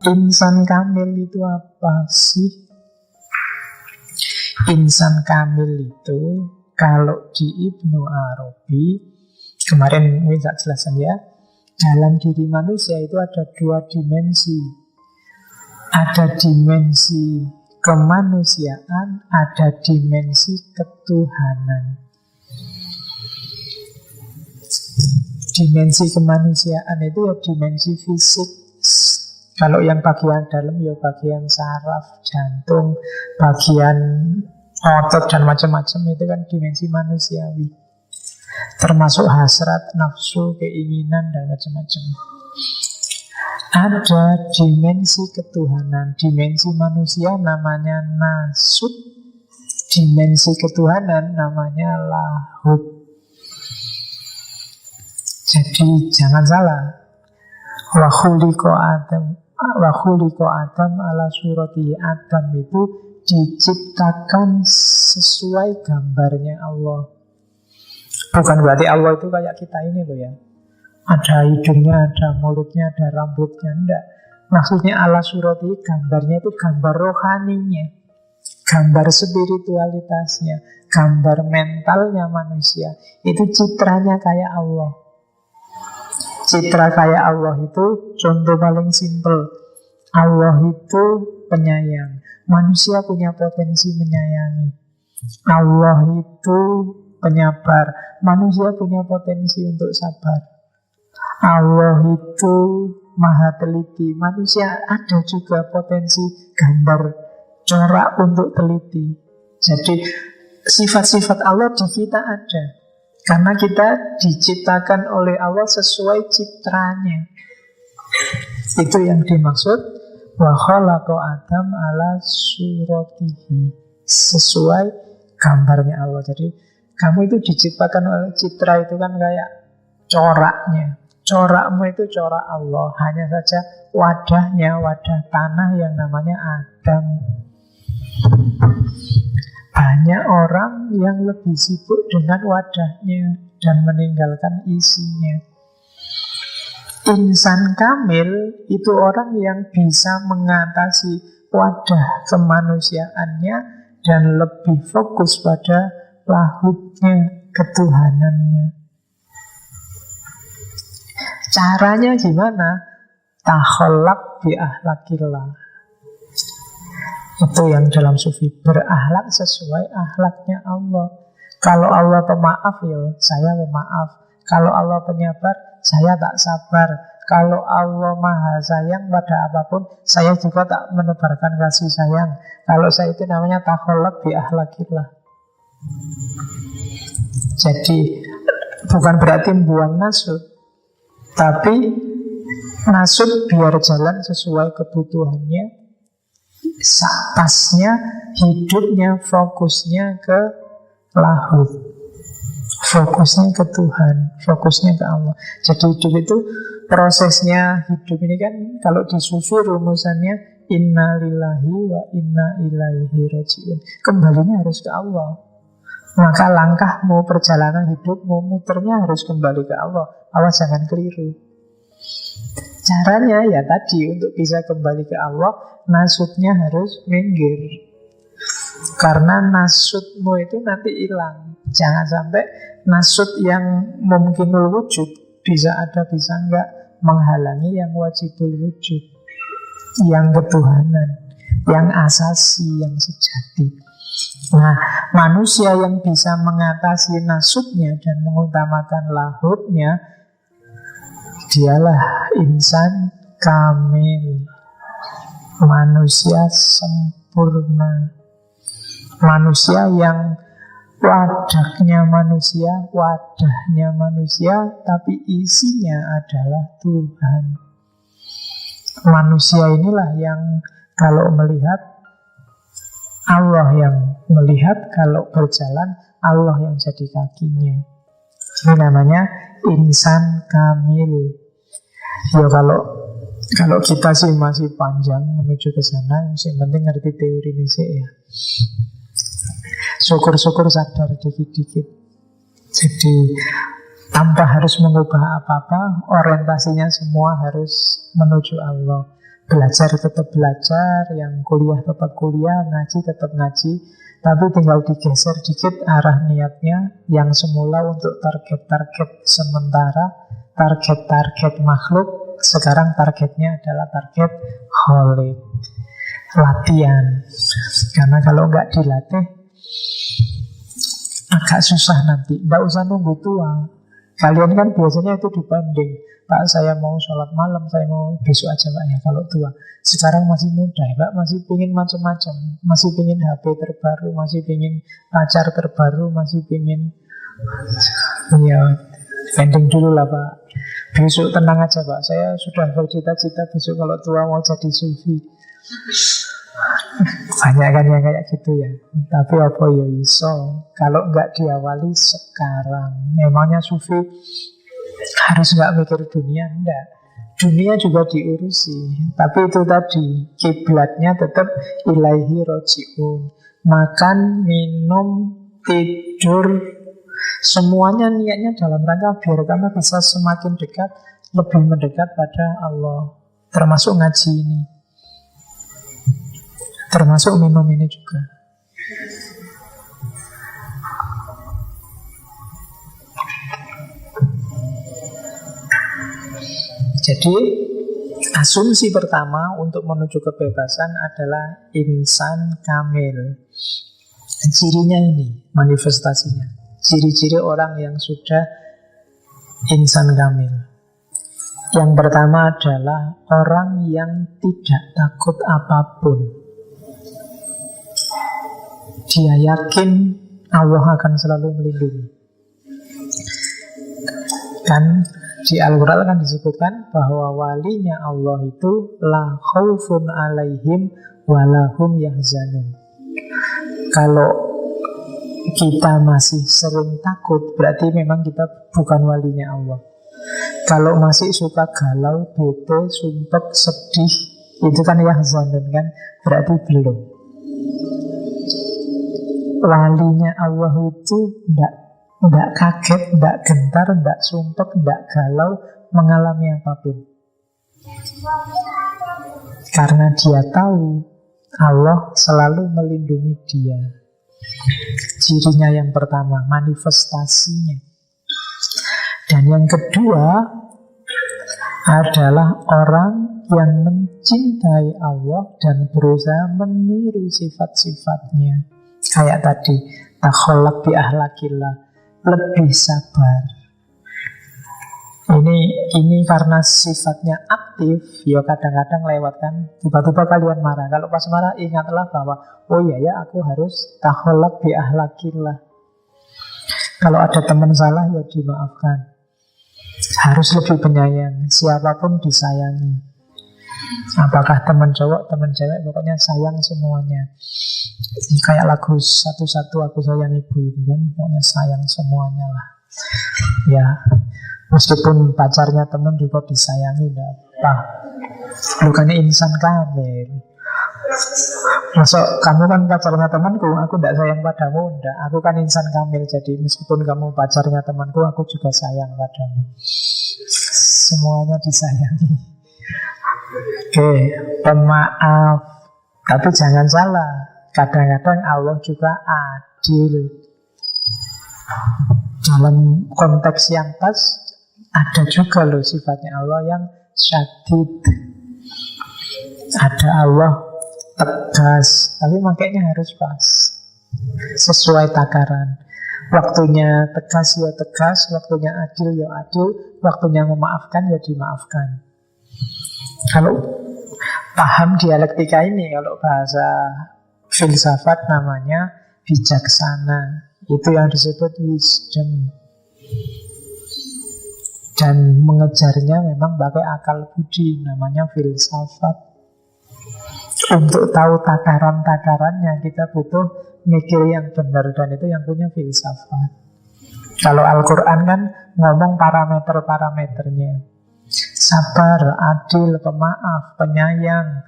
Insan kamil itu apa sih? Insan kamil itu kalau di Ibnu Arabi, kemarin saya jelaskan ya, dalam diri manusia itu ada dua dimensi. Ada dimensi kemanusiaan, ada dimensi ketuhanan. Dimensi kemanusiaan itu ya dimensi fisik. Kalau yang bagian dalam ya bagian saraf, jantung, bagian otot dan macam-macam itu kan dimensi manusiawi. Termasuk hasrat, nafsu, keinginan dan macam-macam. Ada dimensi ketuhanan. Dimensi manusia namanya nasut. Dimensi ketuhanan namanya lahut. Jadi jangan salah. Wa khuliqa Adam ala surati Adam itu diciptakan sesuai gambarnya Allah. Bukan berarti Allah itu kayak kita ini loh ya. Ada hidungnya, ada mulutnya, ada rambutnya. Enggak. Maksudnya ala surati, gambarnya itu gambar rohaninya, gambar spiritualitasnya, gambar mentalnya manusia. Itu citranya kayak Allah. Citra kayak Allah itu contoh paling simpel. Allah itu penyayang. Manusia punya potensi menyayangi. Allah itu penyabar. Manusia punya potensi untuk sabar. Allah itu maha teliti. Manusia ada juga potensi gambar corak untuk teliti. Jadi sifat-sifat Allah di kita ada. Karena kita diciptakan oleh Allah sesuai citranya. Itu yang dimaksud wa khalaqa Adam ala suratihi, sesuai gambarnya Allah. Jadi kamu itu diciptakan oleh citra, itu kan kayak coraknya. Corakmu itu corak Allah. Hanya saja wadahnya, wadah tanah yang namanya Adam. Banyak orang yang lebih sibuk dengan wadahnya dan meninggalkan isinya. Insan kamil itu orang yang bisa mengatasi wadah kemanusiaannya dan lebih fokus pada lahutnya, ketuhanannya. Caranya gimana? Takholak bi ahlakillah. Itu yang dalam sufi, berakhlak sesuai akhlaknya Allah. Kalau Allah pemaaf, ya saya pemaaf. Kalau Allah penyabar, saya tak sabar. Kalau Allah maha sayang pada apapun, saya juga tak menebarkan kasih sayang. Kalau saya itu namanya takholak bi ahlakillah. Jadi bukan berarti buang nasut, tapi nasut biar jalan sesuai kebutuhannya. Pasnya hidupnya fokusnya ke lahut, fokusnya ke Tuhan, fokusnya ke Allah. Jadi hidup itu prosesnya, hidup ini kan kalau di sufi rumusannya inna lillahi wa inna ilaihi rajiun. Kembalinya harus ke Allah. Maka langkahmu, perjalanan hidupmu, muternya harus kembali ke Allah. Awas jangan keliru. Caranya ya tadi, untuk bisa kembali ke Allah, nasutnya harus minggir. Karena nasutmu itu nanti hilang. Jangan sampai nasut yang mungkinul wujud, bisa ada bisa enggak, menghalangi yang wajibul wujud, yang ketuhanan, yang asasi, yang sejati. Nah, manusia yang bisa mengatasi nasutnya dan mengutamakan lahutnya, dialah insan kamil, manusia sempurna, manusia yang wadahnya manusia, tapi isinya adalah Tuhan. Manusia inilah yang kalau melihat, Allah yang melihat, kalau berjalan, Allah yang jadi kakinya. Ini namanya insan kamil. Ya kalau kita sih masih panjang menuju ke sana, yang penting ngerti teori ini sih ya. Syukur-syukur sadar dikit-dikit. Jadi tanpa harus mengubah apa-apa, orientasinya semua harus menuju Allah. belajar tetap belajar, yang kuliah tetap kuliah, ngaji tetap ngaji, tapi tinggal digeser dikit arah niatnya. Yang semula untuk target-target sementara, target-target makhluk, sekarang targetnya adalah target holik, latihan. Karena kalau nggak dilatih agak susah nanti. Nggak usah nunggu tua. Kalian kan biasanya itu dibanding, Pak saya mau sholat malam, saya mau besok aja Pak ya kalau tua. Sekarang masih muda Pak, masih pingin macam-macam, masih pingin HP terbaru, masih pingin pacar terbaru, masih pingin, ya pending dulu lah Pak. Besok tenang aja Pak, saya sudah bercita-cita besok kalau tua mau jadi sufi. Banyak kan yang kayak gitu ya. Tapi apa ya iso kalau nggak diawali sekarang. Memangnya sufi harus nggak mikir dunia? Enggak. Dunia juga diurusi. Tapi itu tadi, kiblatnya tetap ilaihi roji'un. Makan, minum, tidur, semuanya niatnya dalam rangka biar kamu bisa semakin dekat, lebih mendekat pada Allah. Termasuk ngaji ini, termasuk minum ini juga. Jadi asumsi pertama untuk menuju kebebasan adalah insan kamil. Cirinya ini, manifestasinya. Ciri-ciri orang yang sudah insan kamil. Yang pertama adalah orang yang tidak takut apapun. Dia yakin Allah akan selalu melindungi. Kan di Al-Quran kan disebutkan bahwa walinya Allah itu la khaufun alaihim walahum yahzanun. Kalau kita masih sering takut, berarti memang kita bukan walinya Allah. Kalau masih suka galau, bete, sumpek, sedih, itu kan yahzanun kan, berarti belum. Walinya Allah itu tidak kaget, tidak gentar, tidak sumpek, tidak galau mengalami apapun. Karena dia tahu Allah selalu melindungi dia. Cirinya yang pertama, manifestasinya. Dan yang kedua adalah orang yang mencintai Allah dan berusaha meniru sifat-sifatnya. Kayak tadi, takholak bi ahlakillah, lebih sabar. Ini karena sifatnya aktif, ya kadang-kadang lewat kan. Tiba-tiba kalian marah. Kalau pas marah ingatlah bahwa oh iya ya aku harus takholak bi ahlakillah. Kalau ada teman salah ya dimaafkan. Harus lebih penyayang. Siapapun disayangi. Apakah teman cowok, teman cewek, pokoknya sayang semuanya. Kayak lagu satu-satu aku sayang ibu itu kan, pokoknya sayang semuanya lah. Ya, meskipun pacarnya teman juga disayangi, tidak apa. Bukannya insan kamil. Masuk kamu kan pacarnya temanku, aku tidak sayang padamu, enggak. Aku kan insan kamil, jadi meskipun kamu pacarnya temanku, aku juga sayang padamu. Semuanya disayangi. Oke, pemaaf. Tapi jangan salah, kadang-kadang Allah juga adil. Dalam konteks yang pas, ada juga loh sifatnya Allah yang syadid. Ada Allah tegas, tapi makanya harus pas, sesuai takaran. Waktunya tegas ya tegas, waktunya adil ya adil, waktunya memaafkan ya dimaafkan. Kalau paham dialektika ini, kalau bahasa filsafat namanya bijaksana. Itu yang disebut wisdom. Dan mengejarnya memang pakai akal budi, namanya filsafat. Untuk tahu takaran-takarannya kita butuh mikir yang benar, dan itu yang punya filsafat. Kalau Al-Quran kan ngomong parameter-parameternya. Sabar, adil, pemaaf, penyayang,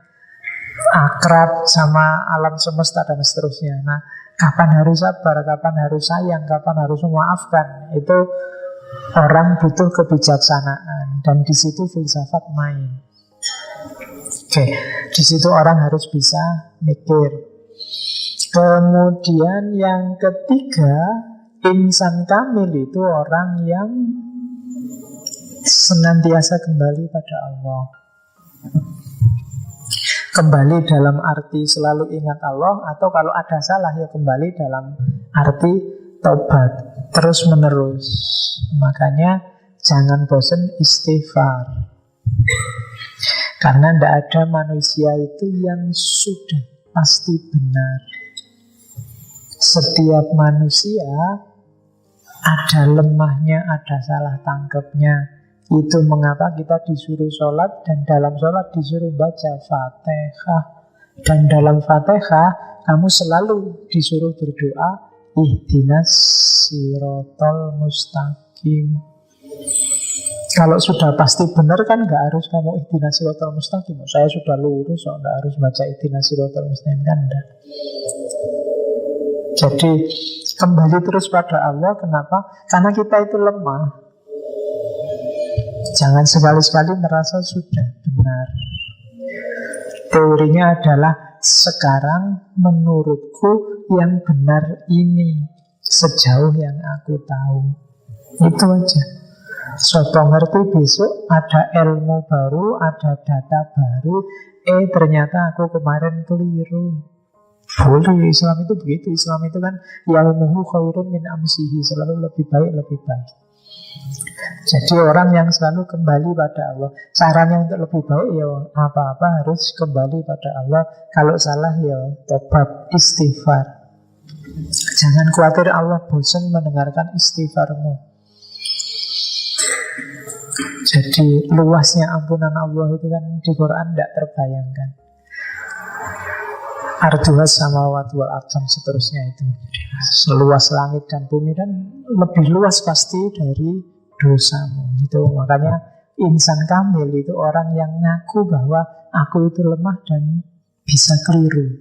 akrab sama alam semesta dan seterusnya. Nah, kapan harus sabar, kapan harus sayang, kapan harus memaafkan, itu orang butuh kebijaksanaan. Dan di situ filsafat main. Oke, di situ orang harus bisa mikir. Kemudian yang ketiga, insan kamil itu orang yang senantiasa kembali pada Allah. Kembali dalam arti selalu ingat Allah, atau kalau ada salah ya kembali dalam arti tobat terus menerus. Makanya jangan bosan istighfar. Karena tidak ada manusia itu yang sudah pasti benar. Setiap manusia ada lemahnya, ada salah tangkapnya. Itu mengapa kita disuruh sholat, dan dalam sholat disuruh baca Fatihah. Dan dalam Fatihah kamu selalu disuruh berdoa, ihdinas sirotol mustaqim. Kalau sudah pasti benar kan nggak harus kamu ihdinas sirotol mustaqim. Saya sudah lurus, so nggak harus baca ihdinas sirotol mustaqim, kan enggak. Jadi kembali terus pada Allah. Kenapa? Karena kita itu lemah. Jangan sekali-sekali merasa sudah benar. Teorinya adalah sekarang menurutku yang benar ini sejauh yang aku tahu. Itu aja. Sopo ngerti besok ada ilmu baru, ada data baru. Ternyata aku kemarin keliru. Boleh, Islam itu begitu. Islam itu kan yaumuhu khairun min amsihi, selalu lebih baik, lebih baik. Jadi orang yang selalu kembali pada Allah. Caranya untuk lebih baik ya apa-apa harus kembali pada Allah. Kalau salah ya tobat, istighfar. Jangan khawatir Allah bosan mendengarkan istighfarmu. Jadi luasnya ampunan Allah itu kan di Quran tidak terbayangkan. Arduhas samawati wal ardh dan seterusnya itu. Seluas langit dan bumi, dan lebih luas pasti dari dosamu. Itu makanya insan kamil itu orang yang ngaku bahwa aku itu lemah dan bisa keliru.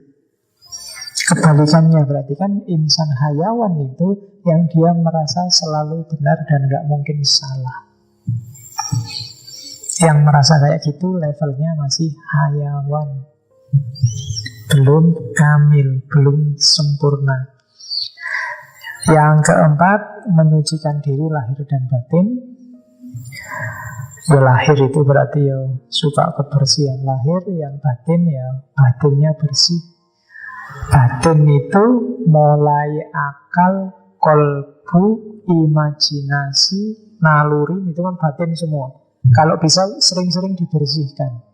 Kebalikannya berarti kan insan hayawan itu yang dia merasa selalu benar dan gak mungkin salah. Yang merasa kayak gitu levelnya masih hayawan, belum kamil, belum sempurna. Yang keempat, menyucikan diri lahir dan batin. Ya lahir itu berarti ya suka kebersihan lahir, yang batin ya batinnya bersih. Batin itu mulai akal, kolbu, imajinasi, naluri, itu kan batin semua. Kalau bisa sering-sering dibersihkan.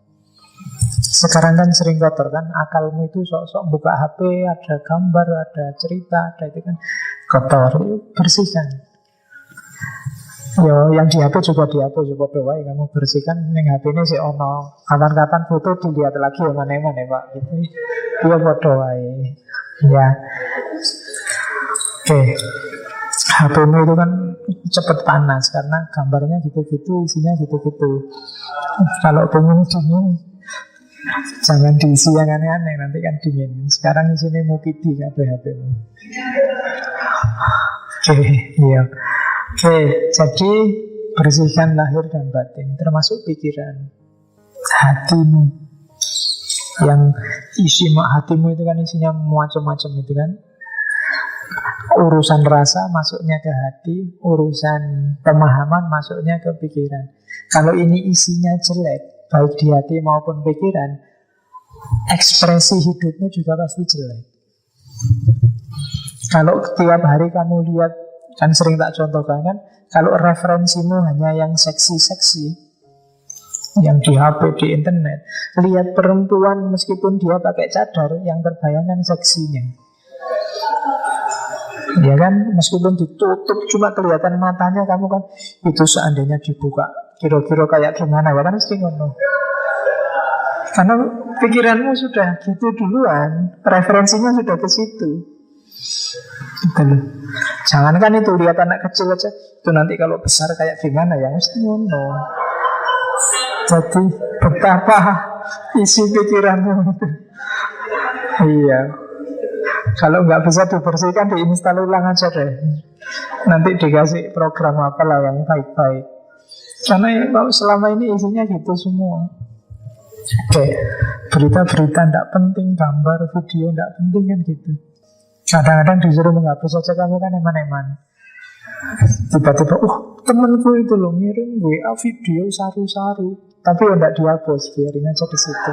Sekarang kan sering kotor kan, akalmu itu sok-sok buka HP, ada gambar, ada cerita, ada itu kan kotor, bersihkan. Yo, yang di HP juga dihapus, coba doa kamu bersihkan. Yang HP ini sih ono, kapan-kapan foto dilihat lagi ya mana-mana Pak, gitu. Dia foto ya. Oke. HP-mu itu kan cepat panas karena gambarnya gitu-gitu, isinya gitu-gitu. Kalau pengen dingin, jangan diisi yang aneh-aneh, nanti kan dingin. Sekarang isinya mukidi HP-mu. Oke, iya. Oke, jadi bersihkan lahir dan batin, termasuk pikiran, hatimu. Yang isi hatimu itu kan isinya macam-macam itu kan. Urusan rasa masuknya ke hati, urusan pemahaman masuknya ke pikiran. Kalau ini isinya jelek, baik di hati maupun pikiran, ekspresi hidupmu juga pasti jelek. Kalau tiap hari kamu lihat, kan sering tak contohkan kan, kalau referensimu hanya yang seksi-seksi, yang di HP, di internet, lihat perempuan meskipun dia pakai cadar, yang terbayangkan seksinya. Ya kan, meskipun ditutup cuma kelihatan matanya, kamu kan itu seandainya dibuka kira-kira kayak gimana ya kan, mesti ngono. Karena pikiranmu sudah gitu duluan, referensinya sudah ke situ. Gitu loh. Jangankan itu lihat anak kecil aja, itu nanti kalau besar kayak gimana ya, mesti ngono. Jadi betapa isi pikiranmu itu. Iya. Kalau nggak bisa dibersihkan, diinstal ulang aja deh. Nanti dikasih program apalah yang baik-baik. Karena kalau selama ini isinya gitu semua. Oke, berita-berita tidak penting, gambar, video tidak penting kan gitu. Kadang-kadang disuruh menghapus saja, kamu kan eman-eman. Tiba-tiba, temanku itu loh ngirim WA video saru-saru, tapi tidak dihapus, biarin aja di situ.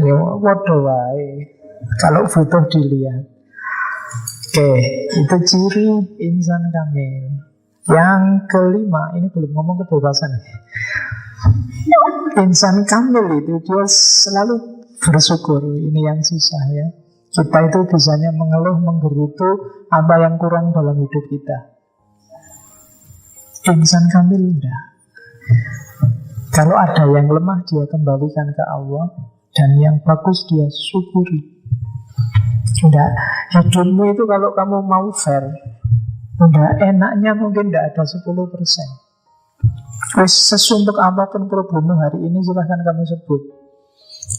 Ya, waduh wae. Kalau butuh dilihat. Oke, itu ciri insan kamil. Yang kelima, ini belum ngomong kebebasan. Insan kamil itu dia selalu bersyukur. Ini yang susah ya. Kita itu bisanya mengeluh, menggerutu apa yang kurang dalam hidup kita. Insan kamil enggak. Kalau ada yang lemah, dia kembalikan ke Allah. Dan yang bagus dia syukuri. Enggak, hidupmu itu kalau kamu mau fair, enggak, enaknya mungkin enggak ada 10%. Wis sesuntuk apapun problemmu hari ini silahkan kamu sebut.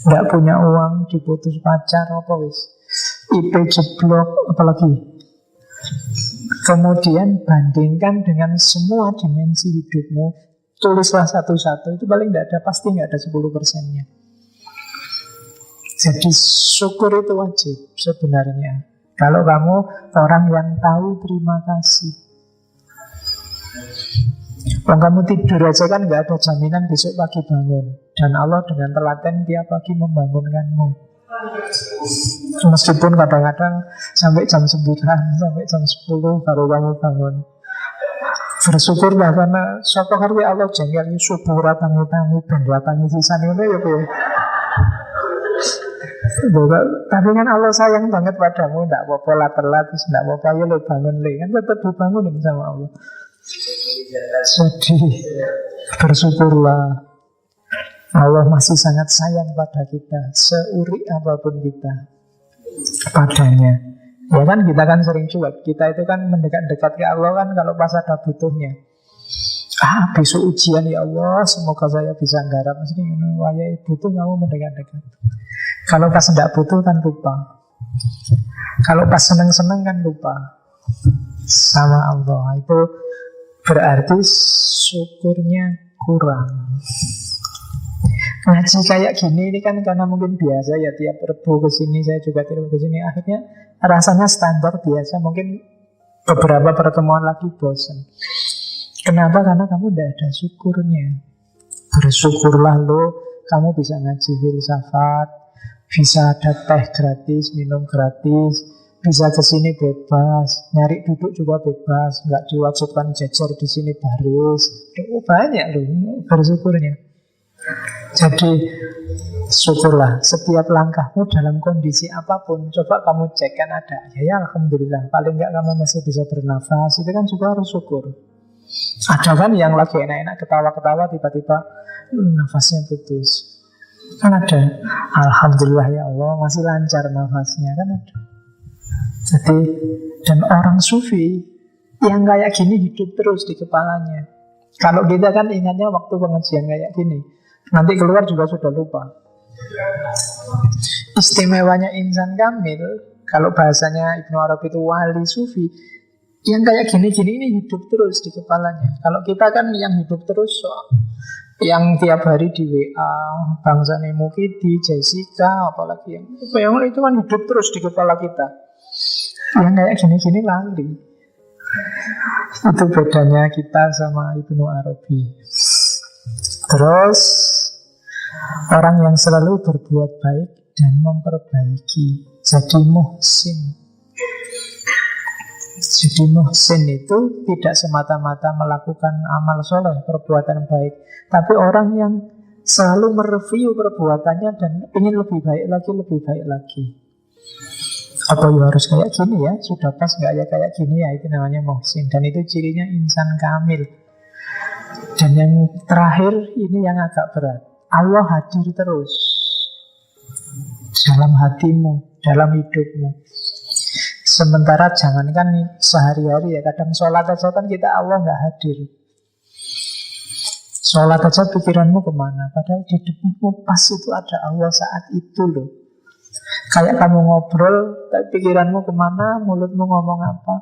Enggak punya uang, diputus pacar, apa wis IP jeblok, apalagi. Kemudian bandingkan dengan semua dimensi hidupmu, tulislah satu-satu, itu paling enggak ada, pasti enggak ada 10%-nya. Jadi syukur itu wajib sebenarnya. Kalau kamu orang yang tahu terima kasih. Kalau kamu tidur aja kan nggak ada jaminan besok pagi bangun. Dan Allah dengan telaten tiap pagi membangunkanmu. Meskipun kadang-kadang sampai jam 9, sampai jam 10 baru kamu bangun. Bersyukurlah karena suatu hari Allah jengkel subuh ratangi-tangi ben ratangi sisan itu ya Bu. Tapi kan Allah sayang banget padamu. Tidak apa-apa lah telat, tidak apa-apa ya lo bangun le. Kan tetap dibangunin sama Allah. Jadi bersyukurlah. Allah masih sangat sayang pada kita, seurik apapun kita padanya. Ya kan kita kan sering cuek. Kita itu kan mendekat-dekat ke Allah kan kalau pas ada butuhnya. Besok ujian ya Allah, semoga saya bisa nggarap. Mesti waya butuh kamu mendekat-dekat. Kalau pas tidak butuh kan lupa. Kalau pas seneng-seneng kan lupa sama Allah. Itu berarti syukurnya kurang. Ngaji kayak gini ini kan karena mungkin biasa ya, tiap Rebo kesini saya juga tiap kesini, akhirnya rasanya standar biasa. Mungkin beberapa pertemuan lagi bosan. Kenapa? Karena kamu tidak ada syukurnya. Bersyukurlah lo, kamu bisa ngaji filsafat, bisa ada teh gratis, minum gratis, bisa kesini bebas, nyari duduk juga bebas, nggak diwajibkan jajar di sini baris. Banyak loh bersyukurnya. Jadi syukurlah setiap langkahmu dalam kondisi apapun. Coba kamu cek kan ada, ya alhamdulillah. Paling nggak kamu masih bisa bernafas, itu kan juga harus syukur. Ada kan yang lagi enak-enak ketawa-ketawa tiba-tiba nafasnya putus. Kan ada, alhamdulillah ya Allah masih lancar nafasnya, kan ada. Jadi, dan orang sufi yang kayak gini hidup terus di kepalanya. Kalau kita kan ingatnya waktu pengajian kayak gini, nanti keluar juga sudah lupa. Istimewanya insan kamil, kalau bahasanya Ibnu Arabi itu wali sufi, yang kayak gini-gini ini hidup terus di kepalanya. Kalau kita kan yang hidup terus yang tiap hari di WA, Bangsa Nemukidi, Jessica, apalagi yang itu kan hidup terus di kepala kita. Yang kayak gini-gini lali. Itu bedanya kita sama Ibnu Arabi. Terus orang yang selalu berbuat baik dan memperbaiki, jadi muhsin. Jadi muhsin itu tidak semata-mata melakukan amal soleh, perbuatan baik, tapi orang yang selalu mereview perbuatannya dan ingin lebih baik lagi, lebih baik lagi. Apa ya harus kayak gini ya? Sudah pas nggak ya kayak gini ya? Itu namanya muhsin. Dan itu cirinya insan kamil. Dan yang terakhir ini yang agak berat. Allah hadir terus dalam hatimu, dalam hidupmu. Sementara jangankan sehari-hari ya, kadang sholat aja kan kita Allah nggak hadir. Sholat aja pikiranmu kemana? Padahal di depanmu pas itu ada Allah saat itu loh. Kayak kamu ngobrol, tapi pikiranmu kemana, mulutmu ngomong apa.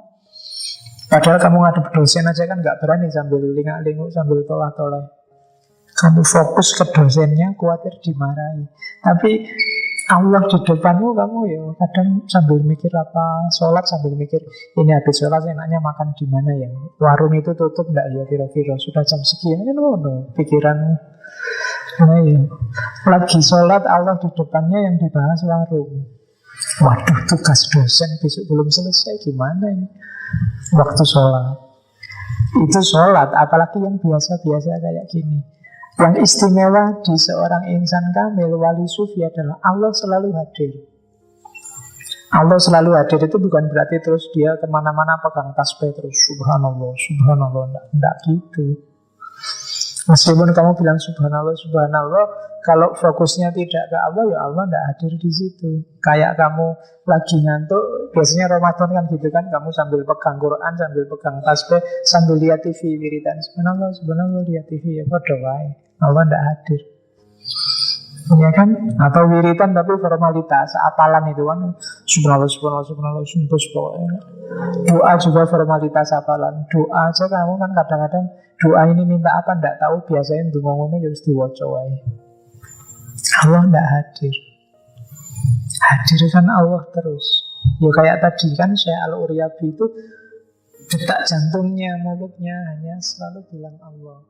Padahal kamu ngadep dosen aja kan nggak berani sambil lingak-linguk, sambil tolah-tolah. Kamu fokus ke dosennya, khawatir dimarahi. Tapi Allah di depanmu, kamu ya kadang sambil mikir apa, sholat sambil mikir, ini habis sholat enaknya makan di mana ya? Warung itu tutup enggak ya kira-kira? Sudah jam sekian kan, no, pikiranmu. Nah ya, lagi sholat Allah di depannya yang dibahas warung. Waduh, tugas dosen besok belum selesai, gimana ini? Waktu sholat. Itu sholat, apalagi yang biasa-biasa kayak gini. Yang istimewa di seorang insan kamil, wali sufi adalah Allah selalu hadir. Allah selalu hadir itu bukan berarti terus dia kemana-mana pegang tasbih terus subhanallah, subhanallah, enggak gitu. Meskipun kamu bilang subhanallah, subhanallah, kalau fokusnya tidak ke Allah, ya Allah tidak hadir di situ. Kayak kamu lagi ngantuk, biasanya Ramadan kan gitu kan, kamu sambil pegang Quran, sambil pegang tasbih, sambil lihat TV, wiridan subhanallah, subhanallah, lihat TV, ya pada wae. Allah tidak hadir. Ya kan? Atau wiridan tapi formalitas, apalan itu kan subhanallah, subhanallah, subhanallah, subhanallah. Doa juga formalitas apalan. Doa aja kamu kan kadang-kadang doa ini minta apa ndak tahu, biasanya ndonga ngono ya wis diwaca wae. Allah ndak hadir. Hadir kan Allah terus. Ya kayak tadi kan Syekh Al-Uryabi itu detak jantungnya, mulutnya hanya selalu bilang Allah.